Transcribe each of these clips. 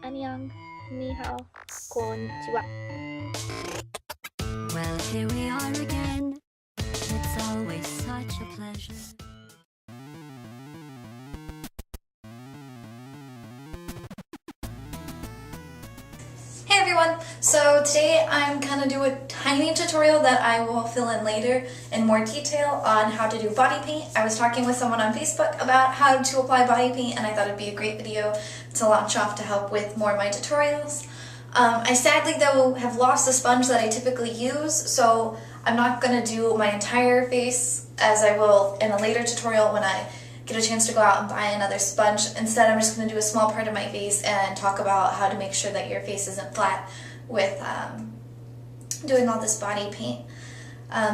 Annyeong, ni hao, konnichiwa. Well, here we are again. It's always such a pleasure. Hey everyone! So today I'm going to do a tiny tutorial that I will fill in later in more detail on how to do body paint. I was talking with someone on Facebook about how to apply body paint and I thought it'd be a great video to launch off to help with more of my tutorials. I sadly though have lost the sponge that I typically use, so I'm not going to do my entire face as I will in a later tutorial when I get a chance to go out and buy another sponge. Instead, I'm just going to do a small part of my face and talk about how to make sure that your face isn't flat with doing all this body paint.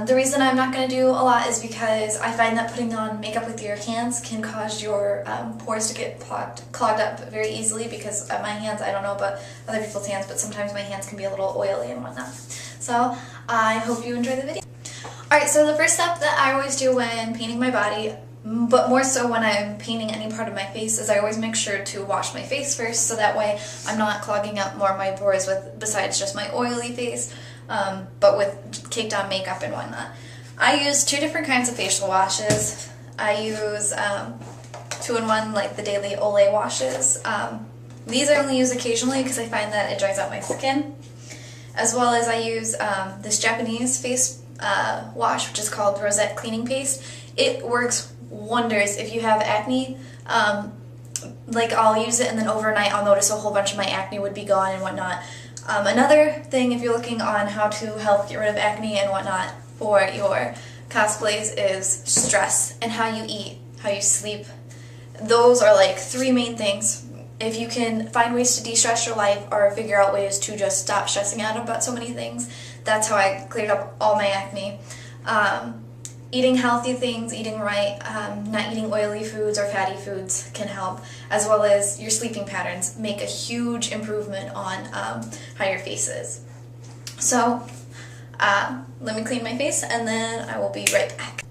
The reason I'm not going to do a lot is because I find that putting on makeup with your hands can cause your pores to get clogged up very easily because my hands, I don't know about other people's hands, but sometimes my hands can be a little oily and whatnot. So I hope you enjoy the video. Alright, so the first step that I always do when painting my body, but more so when I'm painting any part of my face, is I always make sure to wash my face first, so that way I'm not clogging up more of my pores with besides just my oily face, but with caked on makeup and whatnot. I use two different kinds of facial washes. I use 2-in-1, like the daily Olay washes. These I only use occasionally because I find that it dries out my skin. As well as I use this Japanese face wash, which is called Rosette Cleaning Paste. It works wonders if you have acne. Like I'll use it and then overnight I'll notice a whole bunch of my acne would be gone and whatnot. Another thing, if you're looking on how to help get rid of acne and whatnot for your cosplays, is stress and how you eat, how you sleep. Those are like 3 main things. If you can find ways to de-stress your life or figure out ways to just stop stressing out about so many things, that's how I cleared up all my acne. Eating healthy things, eating right, not eating oily foods or fatty foods can help, as well as your sleeping patterns make a huge improvement on how your face is. So let me clean my face and then I will be right back.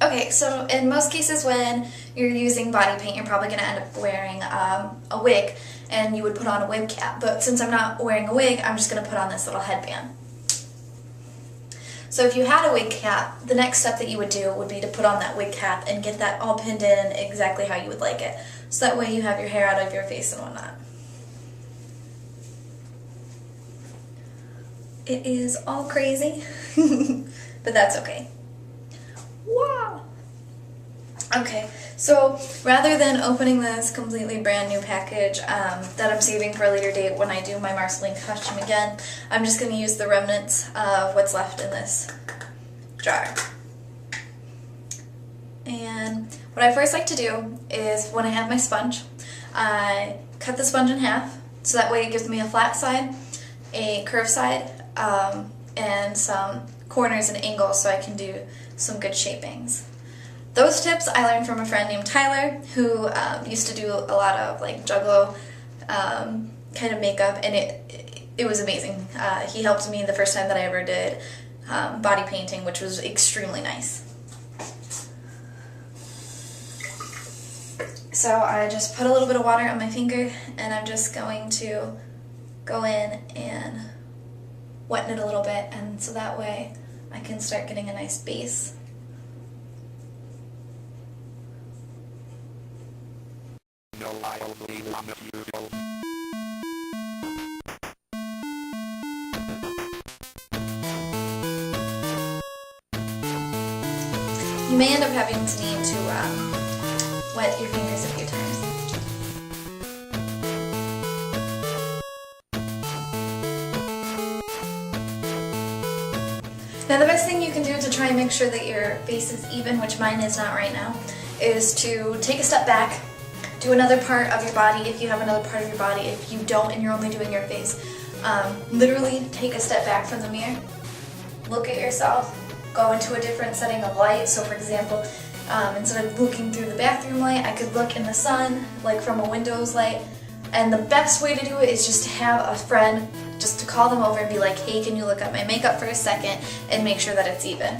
Okay, so in most cases when you're using body paint, you're probably going to end up wearing a wig, and you would put on a wig cap, but since I'm not wearing a wig, I'm just going to put on this little headband. So if you had a wig cap, the next step that you would do would be to put on that wig cap and get that all pinned in exactly how you would like it. So that way you have your hair out of your face and whatnot. It is all crazy, but that's okay. Wow! Okay, so rather than opening this completely brand new package that I'm saving for a later date when I do my Marceline costume again, I'm just going to use the remnants of what's left in this jar. And what I first like to do is, when I have my sponge, I cut the sponge in half, so that way it gives me a flat side, a curved side, and some corners and angles so I can do some good shapings. Those tips I learned from a friend named Tyler, who used to do a lot of like juggalo kind of makeup, and it was amazing. He helped me the first time that I ever did body painting, which was extremely nice. So I just put a little bit of water on my finger, and I'm just going to go in and wetten it a little bit, and so that way I can start getting a nice base. No, I'll be one of you. You may end up having to need to wet your fingers a few times. Now the best thing you can do to try and make sure that your face is even, which mine is not right now, is to take a step back, do another part of your body if you have another part of your body. If you don't and you're only doing your face, literally take a step back from the mirror, look at yourself, go into a different setting of light. So for example, instead of looking through the bathroom light, I could look in the sun, like from a window's light. And the best way to do it is just to have a friend, just to call them over and be like, hey, can you look at my makeup for a second and make sure that it's even.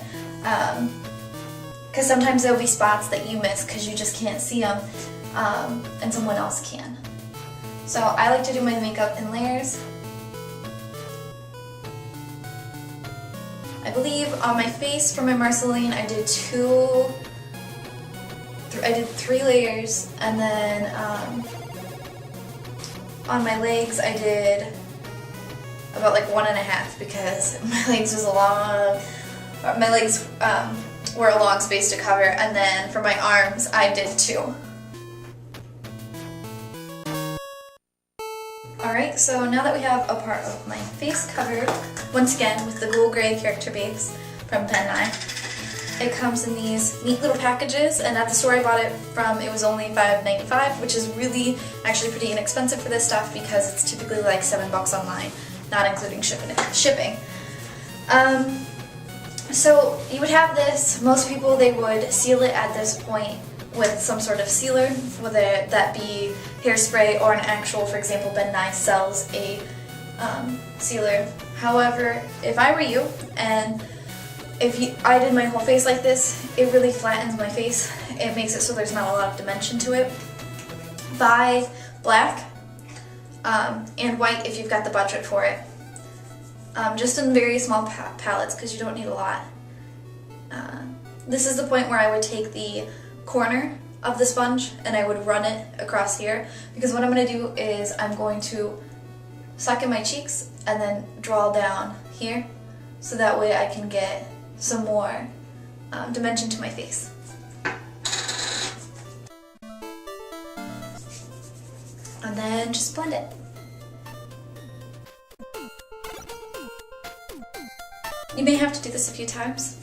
Because sometimes there will be spots that you miss because you just can't see them, and someone else can. So I like to do my makeup in layers. I believe on my face for my Marceline I did 3 layers, and then on my legs I did about like 1.5 because my legs was were a long space to cover, and then for my arms I did 2. Alright, so now that we have a part of my face covered, once again with the Ghoul Grey character base from Ben Nye, it comes in these neat little packages, and at the store I bought it from, it was only $5.95, which is really actually pretty inexpensive for this stuff because it's typically like $7 online, not including shipping. So you would have this, most people they would seal it at this point with some sort of sealer, whether that be hairspray or an actual, for example, Ben Nye sells a sealer. However, if I were you, and I did my whole face like this, it really flattens my face. It makes it so there's not a lot of dimension to it. Buy black and white if you've got the budget for it. Just in very small palettes because you don't need a lot. This is the point where I would take the corner of the sponge and I would run it across here, because what I'm going to do is I'm going to suck in my cheeks and then draw down here, so that way I can get some more dimension to my face. And then just blend it. You may have to do this a few times.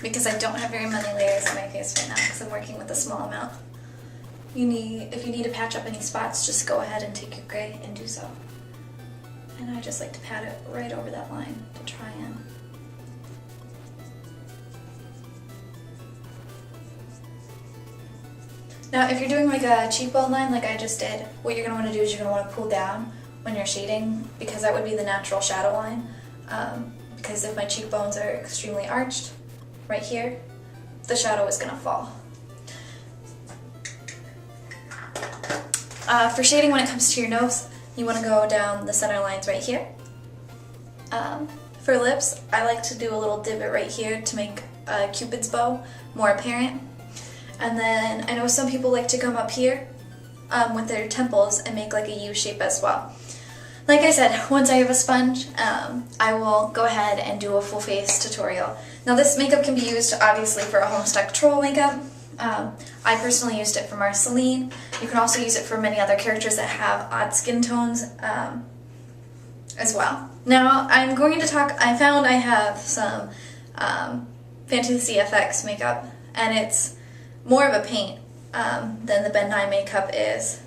Because I don't have very many layers on my face right now because I'm working with a small amount. If you need to patch up any spots, just go ahead and take your gray and do so. And I just like to pat it right over that line to try and now, if you're doing like a cheekbone line like I just did, what you're going to want to do is you're going to want to pull down when you're shading, because that would be the natural shadow line. Because if my cheekbones are extremely arched, right here, the shadow is going to fall. For shading, when it comes to your nose, you want to go down the center lines right here. For lips, I like to do a little divot right here to make a Cupid's bow more apparent. And then I know some people like to come up here with their temples and make like a U shape as well. Like I said, once I have a sponge, I will go ahead and do a full face tutorial. Now this makeup can be used obviously for a Homestuck Troll makeup. I personally used it for Marceline. You can also use it for many other characters that have odd skin tones as well. Now I'm going to talk, I found I have some Fantasy FX makeup, and it's more of a paint than the Ben Nye makeup is.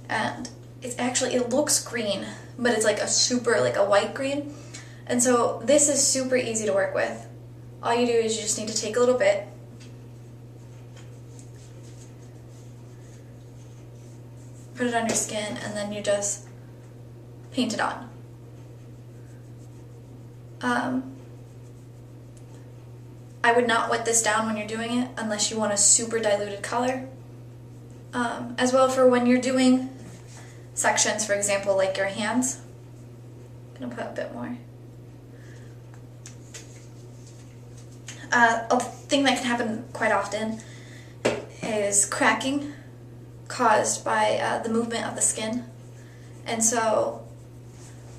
And it looks green, but it's like a super, like a white green. And so this is super easy to work with. All you do is you just need to take a little bit, put it on your skin, and then you just paint it on. I would not wet this down when you're doing it unless you want a super diluted color. As well, for when you're doing sections, for example, like your hands, I'm going to put a bit more. A thing that can happen quite often is cracking caused by the movement of the skin. And so,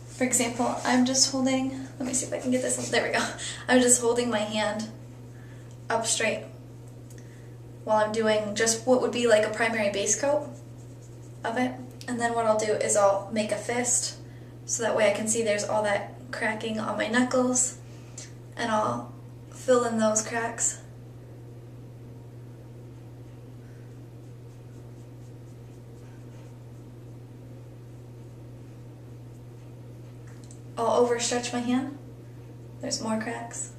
for example, I'm just holding, let me see if I can get this, there we go. I'm just holding my hand up straight while I'm doing just what would be like a primary base coat of it. And then what I'll do is I'll make a fist, so that way I can see there's all that cracking on my knuckles, and I'll fill in those cracks. I'll overstretch my hand. There's more cracks.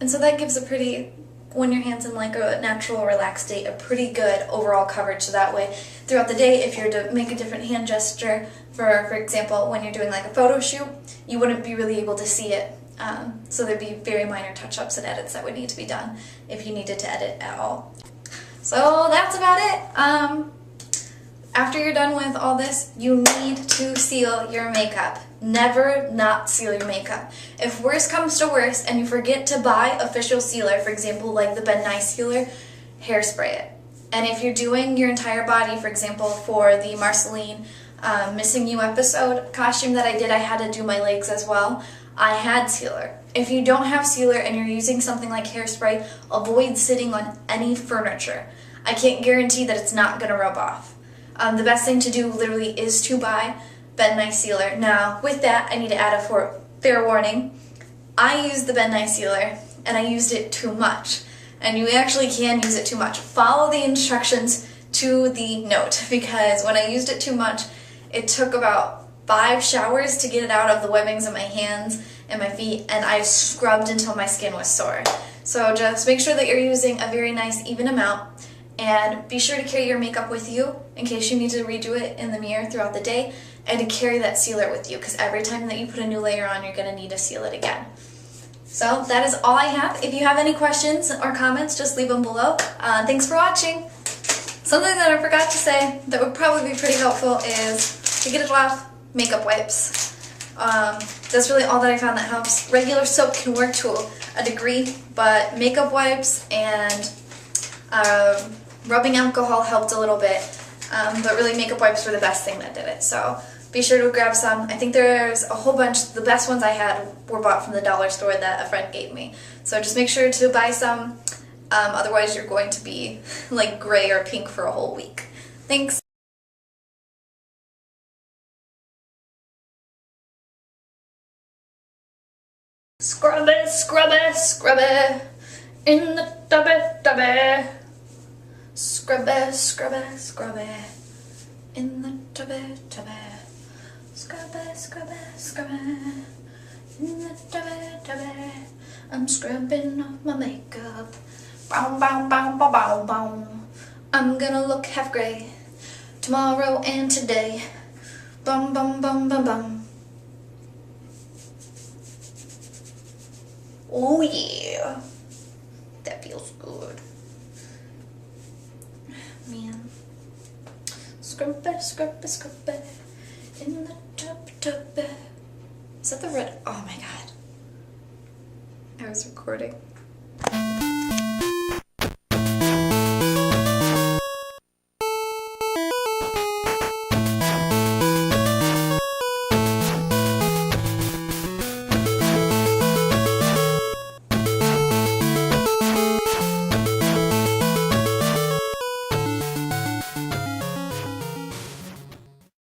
And so that gives a pretty when your hand's in like a natural relaxed state, a pretty good overall coverage, so that way throughout the day, if you're to make a different hand gesture, for example, when you're doing like a photo shoot, you wouldn't be really able to see it. So there'd be very minor touch-ups and edits that would need to be done if you needed to edit at all. So that's about it. After you're done with all this, you need to seal your makeup. Never not seal your makeup. If worse comes to worse and you forget to buy official sealer, for example, like the Ben Nye sealer, hairspray it. And if you're doing your entire body, for example, for the Marceline Missing You episode costume that I did, I had to do my legs as well. I had sealer. If you don't have sealer and you're using something like hairspray, avoid sitting on any furniture. I can't guarantee that it's not going to rub off. The best thing to do literally is to buy Ben Nye sealer. Now, with that, I need to add a fair warning. I used the Ben Nye sealer and I used it too much. And you actually can use it too much. Follow the instructions to the note, because when I used it too much, it took about 5 showers to get it out of the webbings of my hands and my feet, and I scrubbed until my skin was sore. So just make sure that you're using a very nice even amount, and be sure to carry your makeup with you in case you need to redo it in the mirror throughout the day, and to carry that sealer with you, because every time that you put a new layer on, you're going to need to seal it again. So that is all I have. If you have any questions or comments, just leave them below. Thanks for watching. Something that I forgot to say that would probably be pretty helpful is to get it off, makeup wipes. That's really all that I found that helps. Regular soap can work to a degree, but makeup wipes and rubbing alcohol helped a little bit. But really makeup wipes were the best thing that did it. So be sure to grab some. I think there's a whole bunch. The best ones I had were bought from the dollar store that a friend gave me. So just make sure to buy some. Otherwise you're going to be like gray or pink for a whole week. Thanks. Scrub it, scrub it, scrub it in the tubby. Scrub it, scrub it, scrub it in the tubby. Scrub it, scrub it, scrub it in the tubby. I'm scrubbing off my makeup. Bow, bow, bow, bow, bow, bow. I'm gonna look half gray tomorrow and today. Bum, bum, bum, bum, bum. Oh yeah, that feels good. Man, scrub it, scrub it, scrub it in the tub. Is that the red? Oh my god, I was recording.